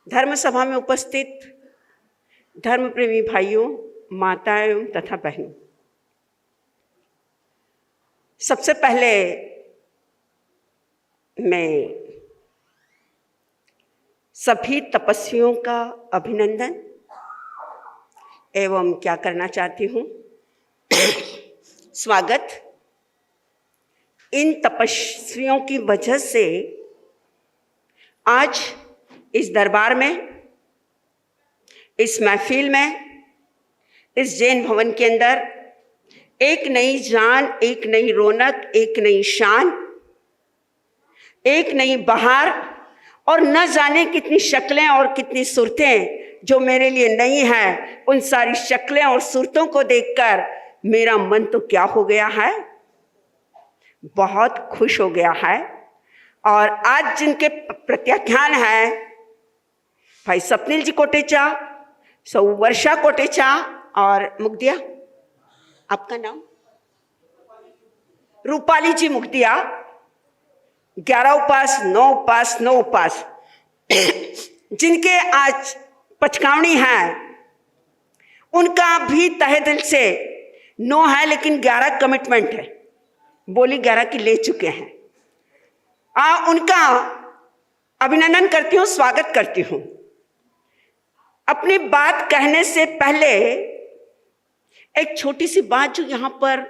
धर्म सभा में उपस्थित धर्म प्रेमी भाइयों, माताओं तथा बहनों, सबसे पहले मैं सभी तपस्वियों का अभिनंदन एवं क्या करना चाहती हूँ स्वागत। इन तपस्वियों की वजह से आज इस दरबार में, इस महफिल में, इस जैन भवन के अंदर एक नई जान, एक नई रौनक, एक नई शान, एक नई बहार और न जाने कितनी शक्लें और कितनी सूरतें जो मेरे लिए नई हैं, उन सारी शक्लें और सूरतों को देखकर मेरा मन तो क्या हो गया है, बहुत खुश हो गया है। और आज जिनके प्रत्याख्यान है भाई स्वप्निल जी कोटेचा, सौ वर्षा कोटेचा और मुक्तिया, आपका नाम रूपाली जी मुक्तिया, 11 उपास, 9 उपास, 9 उपास जिनके आज पचकावनी है, उनका भी तहे दिल से 9 है, लेकिन 11 कमिटमेंट है, बोली 11 की ले चुके हैं। उनका अभिनंदन करती हूँ, स्वागत करती हूँ। अपनी बात कहने से पहले एक छोटी सी बात, जो यहाँ पर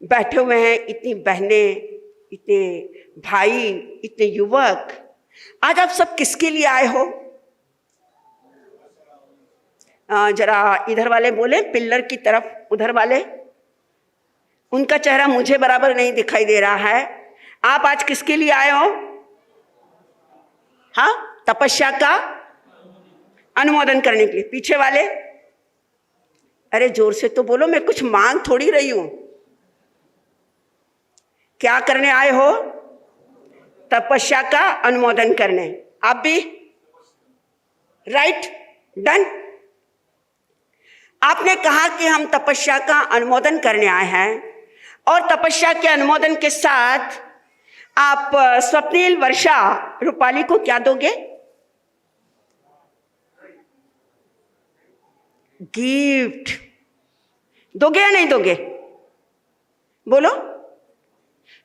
बैठे हुए हैं, इतनी बहनें, इतने भाई, इतने युवक, आज आप सब किसके लिए आए हो? जरा इधर वाले बोले, पिल्लर की तरफ, उधर वाले, उनका चेहरा मुझे बराबर नहीं दिखाई दे रहा है। आप आज किसके लिए आए हो? हाँ, तपस्या का अनुमोदन करने के लिए। पीछे वाले, अरे जोर से तो बोलो, मैं कुछ मांग थोड़ी रही हूं। क्या करने आए हो? तपस्या का अनुमोदन करने। आप भी? Right, done. आपने कहा कि हम तपस्या का अनुमोदन करने आए हैं, और तपस्या के अनुमोदन के साथ आप स्वप्निल, वर्षा, रूपाली को क्या दोगे? गिफ्ट दोगे या नहीं दोगे? बोलो,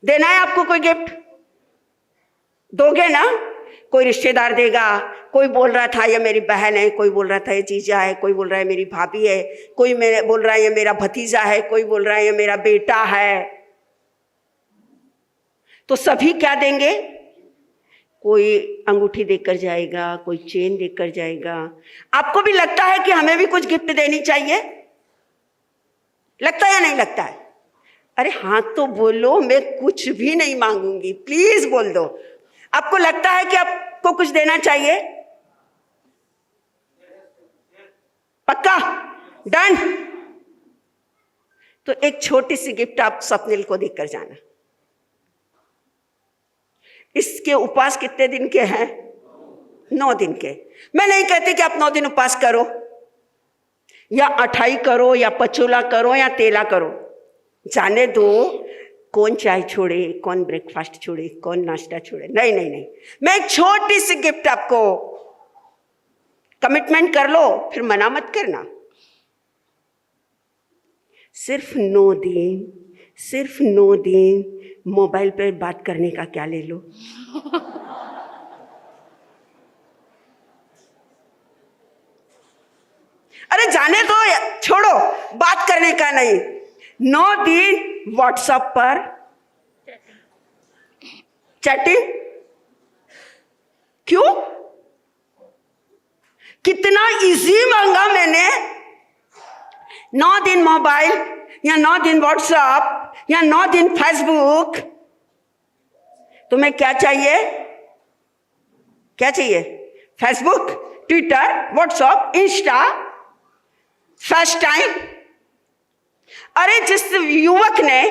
देना है आपको कोई गिफ्ट? दोगे ना? कोई रिश्तेदार देगा, कोई बोल रहा था ये मेरी बहन है, कोई बोल रहा था ये जीजा है, कोई बोल रहा है मेरी भाभी है, कोई बोल रहा है ये मेरा भतीजा है, कोई बोल रहा है ये मेरा बेटा है। तो सभी क्या देंगे? कोई अंगूठी देकर जाएगा, कोई चेन देकर जाएगा। आपको भी लगता है कि हमें भी कुछ गिफ्ट देनी चाहिए? लगता है या नहीं लगता है? अरे हाँ तो बोलो, मैं कुछ भी नहीं मांगूंगी, प्लीज बोल दो। आपको लगता है कि आपको कुछ देना चाहिए? पक्का? डन। तो एक छोटी सी गिफ्ट आप स्वप्निल को देकर जाना। इसके उपवास कितने दिन के हैं? 9 दिन के। मैं नहीं कहती कि आप 9 दिन उपवास करो, या अठाई करो, या पचोला करो, या तेला करो, जाने दो। कौन चाय छोड़े, कौन ब्रेकफास्ट छोड़े, कौन नाश्ता छोड़े। नहीं नहीं नहीं, मैं एक छोटी सी गिफ्ट आपको, कमिटमेंट कर लो, फिर मना मत करना। सिर्फ 9 दिन, सिर्फ 9 दिन मोबाइल पर बात करने का क्या ले लो? अरे जाने दो, छोड़ो, बात करने का नहीं। 9 दिन व्हाट्सएप पर चैटिंग। क्यों? कितना इजी मांगा मैंने। 9 दिन मोबाइल, या 9 दिन व्हाट्सएप, या 9 दिन फेसबुक। तुम्हें क्या चाहिए? क्या चाहिए? Facebook, Twitter, WhatsApp, Insta, first time. अरे जिस युवक ने,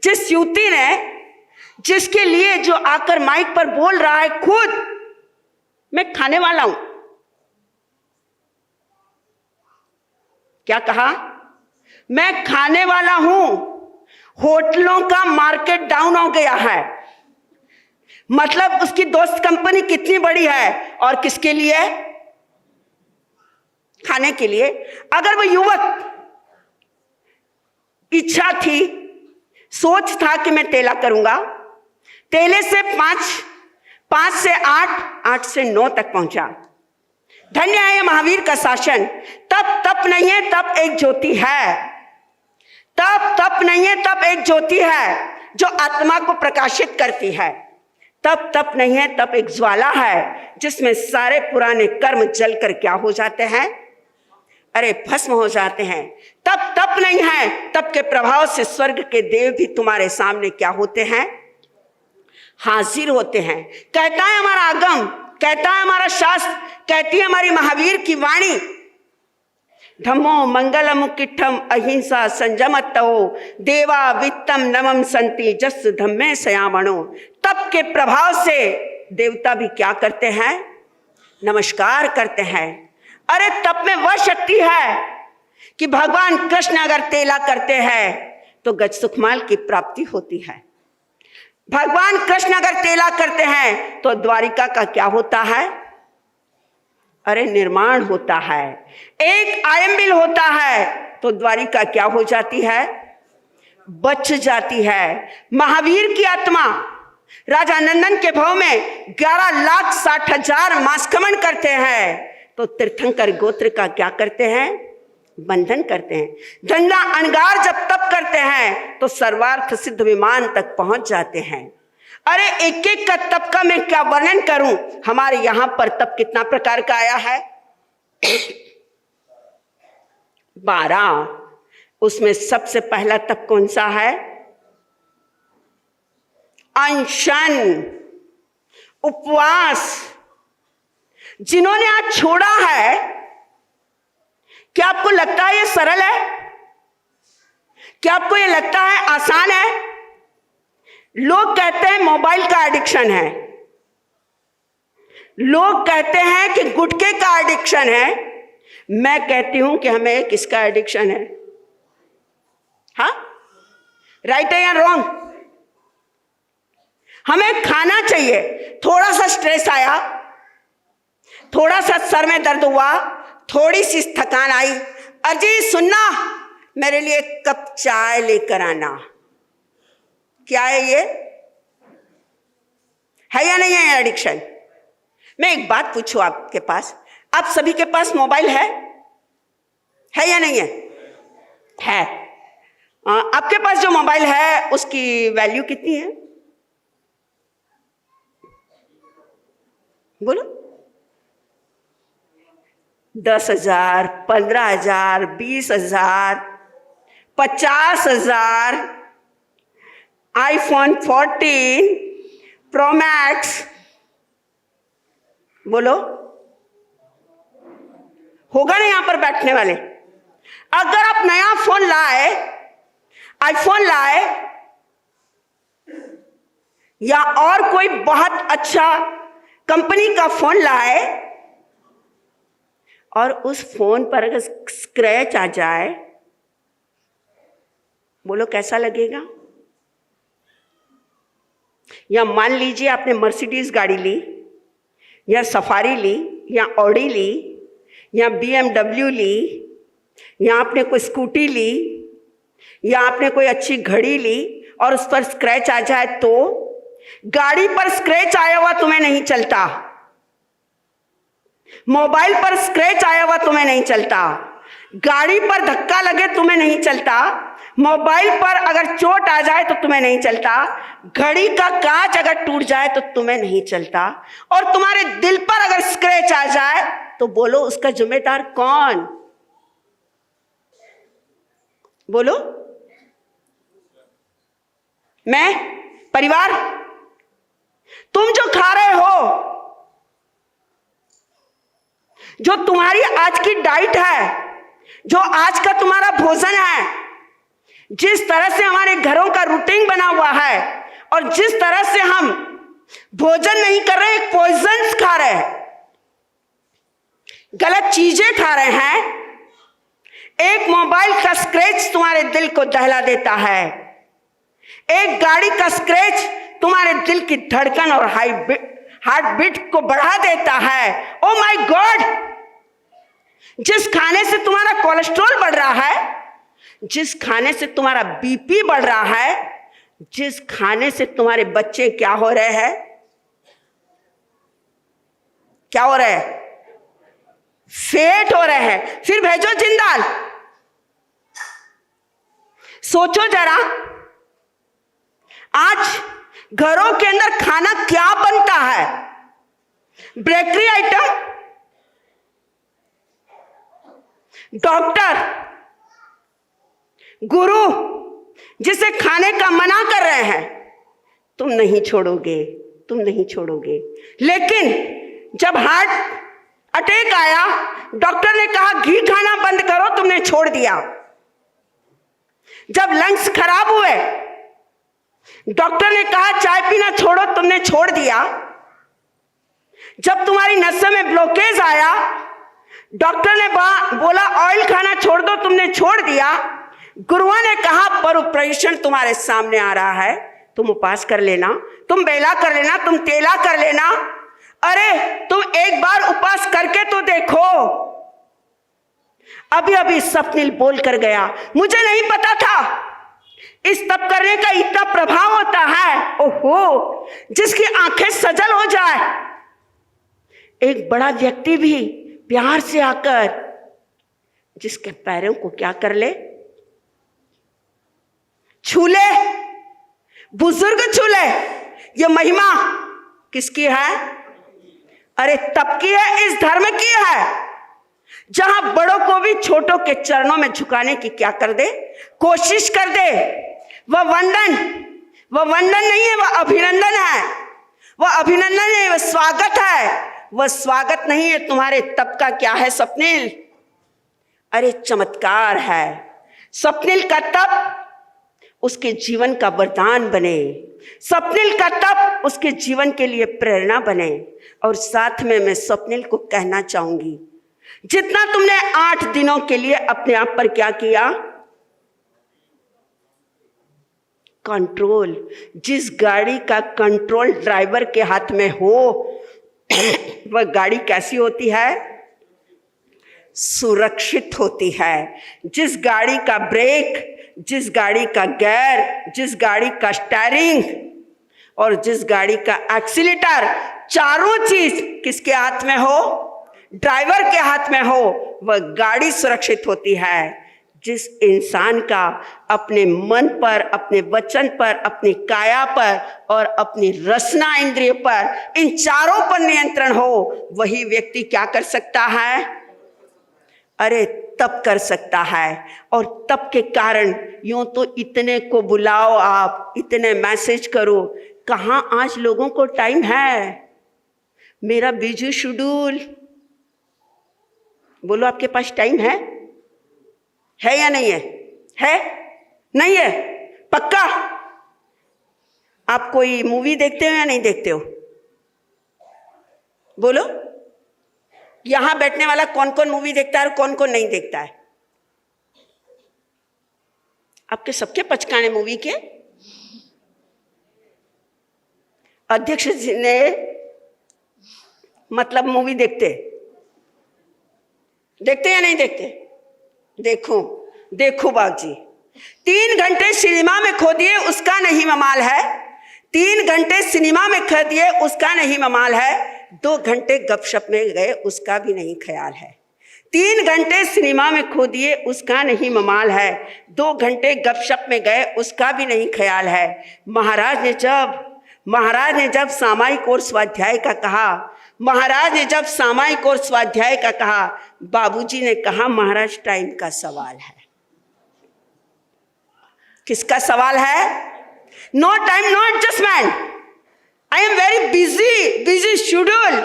जिस युवती ने, जिसके लिए जो आकर माइक पर बोल रहा है, खुद मैं खाने वाला हूं। क्या कहा? मैं खाने वाला हूं। होटलों का मार्केट डाउन हो गया है, मतलब उसकी दोस्त कंपनी कितनी बड़ी है और किसके लिए? खाने के लिए। अगर वो युवक इच्छा थी, सोच था कि मैं तेला करूंगा, तेले से 5 से 8, 8 से 9 तक पहुंचा। धन्य है महावीर का शासन। तप नहीं है, तप एक ज्योति है। तप नहीं है, तप एक ज्योति है जो आत्मा को प्रकाशित करती है। तप नहीं है, तप एक ज्वाला है जिसमें सारे पुराने कर्म जलकर क्या हो जाते हैं? अरे भस्म हो जाते हैं। तप नहीं है, तप के प्रभाव से स्वर्ग के देव भी तुम्हारे सामने क्या होते हैं? हाजिर होते हैं। कहता है हमारा आगम, कहता है हमारा शास्त्र, कहती है हमारी महावीर की वाणी, धम्मो मंगलम किट्ठम अहिंसा संयमत्तो देवा वित्तम नमम संति जस धम्मे सयामणो। तप के प्रभाव से देवता भी क्या करते हैं? नमस्कार करते हैं। अरे तप में वह शक्ति है कि भगवान कृष्ण अगर तेला करते हैं तो गज सुखमाल की प्राप्ति होती है। भगवान कृष्ण अगर तेला करते हैं तो द्वारिका का क्या होता है? अरे निर्माण होता है। एक आयंबिल होता है तो द्वारिका क्या हो जाती है? बच जाती है। महावीर की आत्मा राजा नंदन के भव में 11,60,000 मासकमन करते हैं तो तीर्थंकर गोत्र का क्या करते हैं? बंधन करते हैं। धंधा अणगार जब तप करते हैं तो सर्वार्थ सिद्ध विमान तक पहुंच जाते हैं। अरे एक एक का तप का मैं क्या वर्णन करूं। हमारे यहां पर तप कितना प्रकार का आया है? 12। उसमें सबसे पहला तप कौन सा है? अनशन, उपवास। जिन्होंने आज छोड़ा है, क्या आपको लगता है ये सरल है? क्या आपको ये लगता है आसान है? लोग कहते हैं मोबाइल का एडिक्शन है, लोग कहते हैं कि गुटखे का एडिक्शन है। मैं कहती हूं कि हमें किसका एडिक्शन है? हाँ, राइट है या रॉन्ग? हमें खाना चाहिए। थोड़ा सा स्ट्रेस आया, थोड़ा सा सर में दर्द हुआ, थोड़ी सी थकान आई, अजी सुनना, मेरे लिए एक कप चाय लेकर आना। क्या है ये? है या नहीं है एडिक्शन? मैं एक बात पूछूं आपके पास, आप सभी के पास मोबाइल है या नहीं है? है। आपके पास जो मोबाइल है उसकी वैल्यू कितनी है? बोलो। 10,000, 15,000, 20,000, 50,000, iPhone 14 Pro Max। बोलो, होगा ना यहां पर बैठने वाले? अगर आप नया फोन लाए, आईफोन लाए या और कोई बहुत अच्छा कंपनी का फोन लाए और उस फोन पर अगर स्क्रैच आ जाए, बोलो कैसा लगेगा? या मान लीजिए आपने मर्सिडीज गाड़ी ली, या सफारी ली, या ऑडी ली, या BMW ली, या आपने कोई स्कूटी ली, या आपने कोई अच्छी घड़ी ली और उस पर स्क्रैच आ जाए तो? गाड़ी पर स्क्रैच आया हुआ तुम्हें नहीं चलता, मोबाइल पर स्क्रैच आया हुआ तुम्हें नहीं चलता, गाड़ी पर धक्का लगे तुम्हें नहीं चलता, मोबाइल पर अगर चोट आ जाए तो तुम्हें नहीं चलता, घड़ी का कांच अगर टूट जाए तो तुम्हें नहीं चलता, और तुम्हारे दिल पर अगर स्क्रैच आ जाए तो बोलो उसका जिम्मेदार कौन? बोलो। मैं? परिवार? तुम जो खा रहे हो, जो तुम्हारी आज की डाइट है, जो आज का तुम्हारा भोजन है, जिस तरह से हमारे घरों का रूटीन बना हुआ है और जिस तरह से हम भोजन नहीं कर रहे, एक पॉइजन्स खा रहे हैं, गलत चीजें खा रहे हैं। एक मोबाइल का स्क्रैच तुम्हारे दिल को दहला देता है, एक गाड़ी का स्क्रैच तुम्हारे दिल की धड़कन और हार्ट बीट को बढ़ा देता है। ओ माय गॉड, जिस खाने से तुम्हारा कोलेस्ट्रॉल बढ़ रहा है, जिस खाने से तुम्हारा बीपी बढ़ रहा है, जिस खाने से तुम्हारे बच्चे क्या हो रहे हैं, क्या हो रहे हैं, फेट हो रहे हैं, फिर भेजो जिंदाल। सोचो जरा, आज घरों के अंदर खाना क्या बनता है, बेकरी आइटम, डॉक्टर, गुरु जिसे खाने का मना कर रहे हैं, तुम नहीं छोड़ोगे, तुम नहीं छोड़ोगे। लेकिन जब हार्ट अटैक आया, डॉक्टर ने कहा घी खाना बंद करो, तुमने छोड़ दिया। जब लंग्स खराब हुए, डॉक्टर ने कहा चाय पीना छोड़ो, तुमने छोड़ दिया। जब तुम्हारी नसों में ब्लॉकेज आया, डॉक्टर ने बोला ऑयल खाना छोड़ दो, तुमने छोड़ दिया। गुरुओं ने कहा पर ऑपरेशन तुम्हारे सामने आ रहा है, तुम उपवास कर लेना, तुम बेला कर लेना, तुम तेला कर लेना। अरे तुम एक बार उपवास करके तो देखो। अभी अभी स्वप्निल बोल कर गया, मुझे नहीं पता था इस तप करने का इतना प्रभाव होता है। ओहो, जिसकी आंखें सजल हो जाए, एक बड़ा व्यक्ति भी प्यार से आकर जिसके पैरों को क्या कर ले, छू ले, बुजुर्ग छू ले। ये महिमा किसकी है? अरे तप की है, इस धर्म की है, जहां बड़ों को भी छोटों के चरणों में झुकाने की क्या कर दे, कोशिश कर दे। वह वंदन नहीं है, वह अभिनंदन है, वह अभिनंदन है, वह स्वागत है। वह स्वागत नहीं है तुम्हारे तप का। क्या है स्वप्निल? अरे चमत्कार है। स्वप्निल का तप उसके जीवन का वरदान बने, स्वप्निल का तप उसके जीवन के लिए प्रेरणा बने। और साथ में मैं स्वप्निल को कहना चाहूंगी, जितना तुमने 8 दिनों के लिए अपने आप पर क्या किया, कंट्रोल, जिस गाड़ी का कंट्रोल ड्राइवर के हाथ में हो, वह गाड़ी कैसी होती है? सुरक्षित होती है। जिस गाड़ी का ब्रेक, जिस गाड़ी का गियर, जिस गाड़ी का स्टीयरिंग और जिस गाड़ी का एक्सीलेटर, चारों चीज किसके हाथ में हो? ड्राइवर के हाथ में हो, वह गाड़ी सुरक्षित होती है। जिस इंसान का अपने मन पर, अपने वचन पर, अपनी काया पर और अपनी रसना इंद्रिय पर, इन चारों पर नियंत्रण हो, वही व्यक्ति क्या कर सकता है? अरे तप कर सकता है। और तप के कारण यूं तो इतने को बुलाओ आप, इतने मैसेज करो, कहाँ आज लोगों को टाइम है? मेरा बिजी शेड्यूल। बोलो आपके पास टाइम है या नहीं है? है नहीं है? पक्का? आप कोई मूवी देखते हो या नहीं देखते हो? बोलो, यहां बैठने वाला कौन कौन मूवी देखता है और कौन कौन नहीं देखता है? आपके सबके पचकाने मूवी के? अध्यक्ष जी ने मतलब मूवी देखते या नहीं देखते? देखो बाबूजी, 3 घंटे सिनेमा में खो दिए, उसका नहीं ममाल है। 3 घंटे सिनेमा में खो दिए, उसका नहीं ममाल है। 2 घंटे गपशप में गए, उसका भी नहीं ख्याल है। 3 घंटे सिनेमा में खो दिए, उसका नहीं ममाल है। 2 घंटे गपशप में गए, उसका भी नहीं ख्याल है। महाराज ने जब सामायिक और स्वाध्याय का कहा, महाराज ने जब सामायिक और स्वाध्याय का कहा, बाबूजी ने कहा महाराज टाइम का सवाल है। किसका सवाल है? No time, no adjustment, I am very busy schedule.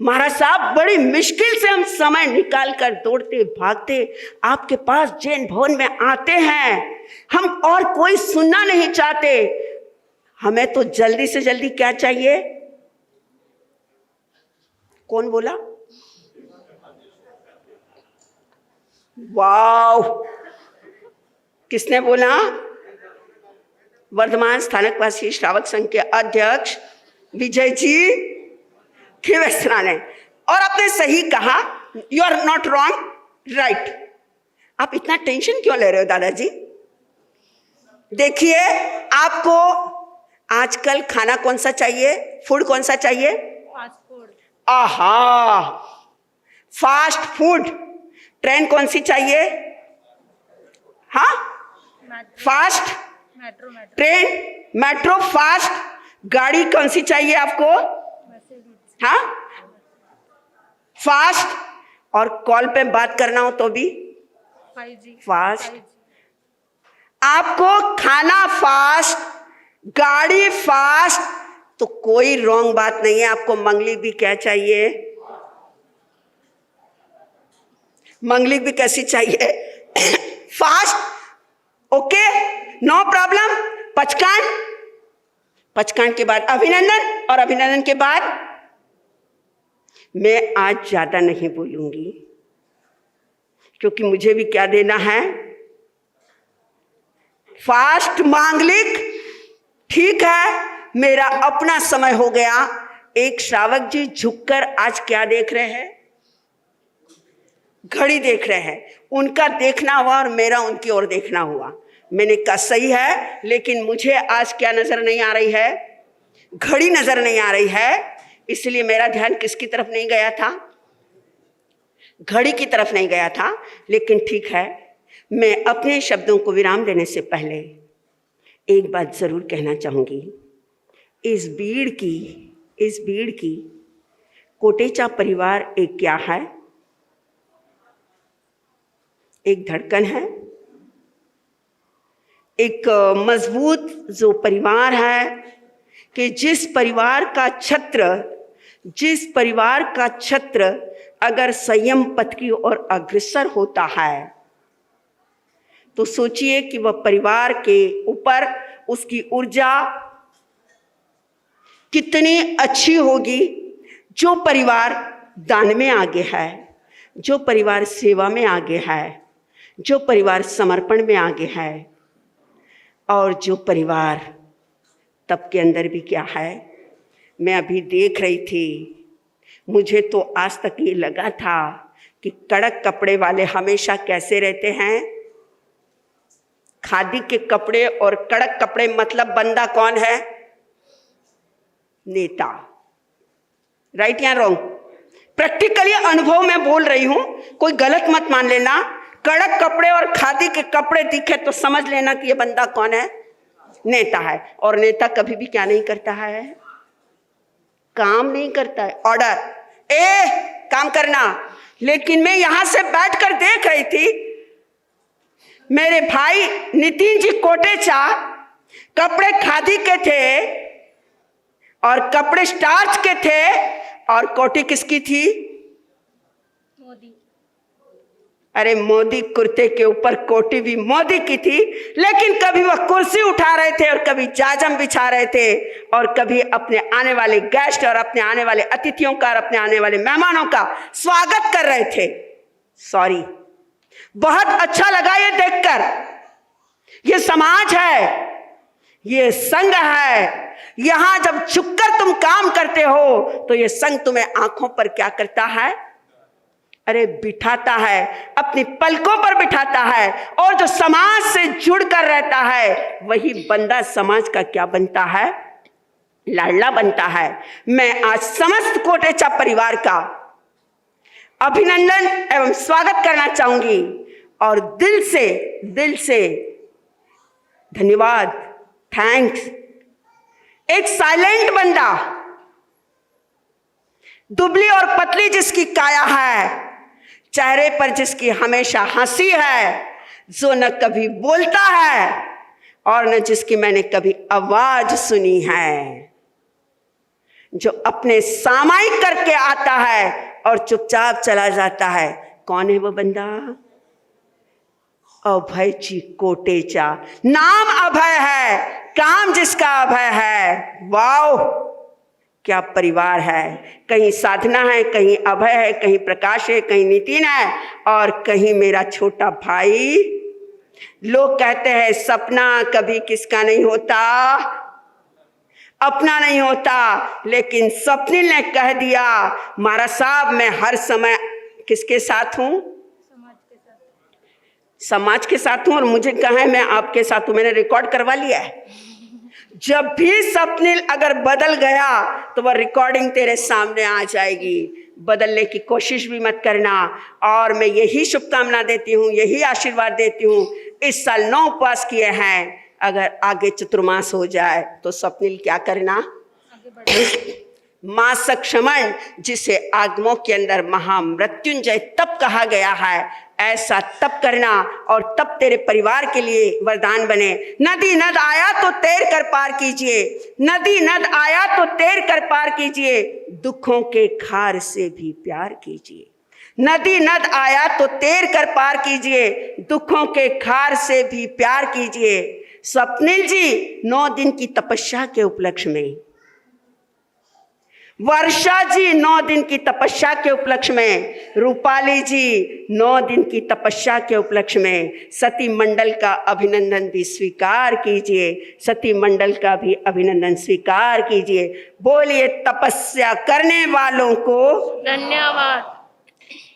महाराज साहब, बड़ी मुश्किल से हम समय निकाल कर दौड़ते भागते आपके पास जैन भवन में आते हैं। हम और कोई सुनना नहीं चाहते, हमें तो जल्दी से जल्दी क्या चाहिए? कौन बोला? वाव, किसने बोला? वर्धमान स्थानकवासी श्रावक संघ के अध्यक्ष विजय जी खिवेसरा ने, और आपने सही कहा, you are not wrong, right. आप इतना टेंशन क्यों ले रहे हो दादाजी? देखिए, आपको आजकल खाना कौन सा चाहिए, फूड कौन सा चाहिए? Fast food. आहा, फास्ट फूड। ट्रेन कौन सी चाहिए? हाँ, fast metro. Train, metro, fast. गाड़ी कौन सी चाहिए आपको? हाँ, फास्ट। और कॉल पे बात करना हो तो भी 5G फास्ट। आपको खाना फास्ट, गाड़ी फास्ट, तो कोई रॉन्ग बात नहीं है। आपको मंगली भी क्या चाहिए? मंगली भी कैसी चाहिए? फास्ट। Okay, no problem. पचकान, पचकान के बाद अभिनंदन, और अभिनंदन के बाद मैं आज ज्यादा नहीं बोलूंगी, क्योंकि मुझे भी क्या देना है? फास्ट मांगलिक। ठीक है, मेरा अपना समय हो गया। एक श्रावक जी झुककर आज क्या देख रहे हैं? घड़ी देख रहे हैं। उनका देखना हुआ और मेरा उनकी ओर देखना हुआ। मैंने कहा सही है, लेकिन मुझे आज क्या नजर नहीं आ रही है? घड़ी नजर नहीं आ रही है। इसलिए मेरा ध्यान किसकी तरफ नहीं गया था? घड़ी की तरफ नहीं गया था। लेकिन ठीक है, मैं अपने शब्दों को विराम देने से पहले एक बात जरूर कहना चाहूंगी। इस भीड़ की कोटेचा परिवार एक क्या है? एक धड़कन है, एक मजबूत जो परिवार है, कि जिस परिवार का छत्र अगर संयम पथ की ओर अग्रसर होता है, तो सोचिए कि वह परिवार के ऊपर उसकी ऊर्जा कितनी अच्छी होगी। जो परिवार दान में आगे है, जो परिवार सेवा में आगे है, जो परिवार समर्पण में आगे है, और जो परिवार तब के अंदर भी क्या है? मैं अभी देख रही थी, मुझे तो आज तक ये लगा था कि कड़क कपड़े वाले हमेशा कैसे रहते हैं? खादी के कपड़े और कड़क कपड़े, मतलब बंदा कौन है? नेता। राइट या रॉन्ग? प्रैक्टिकली अनुभव में बोल रही हूं, कोई गलत मत मान लेना। कड़क कपड़े और खादी के कपड़े दिखे तो समझ लेना कि ये बंदा कौन है? नेता है। और नेता कभी भी क्या नहीं करता है? काम नहीं करता है। ऑर्डर, काम करना। लेकिन मैं यहां से बैठकर देख रही थी, मेरे भाई नितिन जी कोटेचा कपड़े खादी के थे और कपड़े स्टार्च के थे, और कोटी किसकी थी? मोदी। अरे मोदी कुर्ते के ऊपर कोटी भी मोदी की थी। लेकिन कभी वह कुर्सी उठा रहे थे, और कभी जाजम बिछा रहे थे, और कभी अपने आने वाले गेस्ट और अपने आने वाले अतिथियों का और अपने आने वाले मेहमानों का स्वागत कर रहे थे। सॉरी, बहुत अच्छा लगा ये देखकर। ये समाज है, ये संघ है। यहां जब झुककर तुम काम करते हो, तो ये संघ तुम्हें आंखों पर क्या करता है? अरे बिठाता है, अपनी पलकों पर बिठाता है। और जो समाज से जुड़कर रहता है, वही बंदा समाज का क्या बनता है? लाडला बनता है। मैं आज समस्त कोटेचा परिवार का अभिनंदन एवं स्वागत करना चाहूंगी, और दिल से धन्यवाद, थैंक्स। एक साइलेंट बंदा, दुबली और पतली जिसकी काया है, चेहरे पर जिसकी हमेशा हंसी है, जो न कभी बोलता है और न जिसकी मैंने कभी आवाज सुनी है, जो अपने सामायिक करके आता है और चुपचाप चला जाता है। कौन है वो बंदा? अभय जी कोटेचा। नाम अभय है, काम जिसका अभय है। वाओ, क्या परिवार है! कहीं साधना है, कहीं अभय है, कहीं प्रकाश है, कहीं नितिन है, और कहीं मेरा छोटा भाई लोग कहते हैं सपना कभी किसका नहीं होता, अपना नहीं होता, लेकिन स्वप्निल ने कह दिया महाराज साहब मैं हर समय किसके साथ हूं, समाज के साथ। समाज के साथ हूं, और मुझे कहा है मैं आपके साथ हूं, मैंने रिकॉर्ड करवा लिया है। जब भी स्वप्निल अगर बदल गया तो वह रिकॉर्डिंग तेरे सामने आ जाएगी। बदलने की कोशिश भी मत करना। और मैं यही शुभकामना देती हूँ, यही आशीर्वाद देती हूँ। इस साल 9 उपवास किए हैं, अगर आगे चतुर्मास हो जाए तो स्वप्निल क्या करना, आगे बढ़ना। मास क्षमण, जिसे आगमों के अंदर महामृत्युंजय तप कहा गया है, ऐसा तप करना और तप तेरे परिवार के लिए वरदान बने। नदी नद आया तो तैर कर पार कीजिए, नदी नद आया तो तैर कर पार कीजिए, दुखों के खार से भी प्यार कीजिए। नदी नद आया तो तैर कर पार कीजिए, दुखों के खार से भी प्यार कीजिए। स्वप्निल जी 9 दिन की तपस्या के उपलक्ष्य में, वर्षा जी 9 दिन की तपस्या के उपलक्ष्य में, रूपाली जी 9 दिन की तपस्या के उपलक्ष्य में सती मंडल का अभिनंदन भी स्वीकार कीजिए, सती मंडल का भी अभिनंदन स्वीकार कीजिए। बोलिए तपस्या करने वालों को धन्यवाद।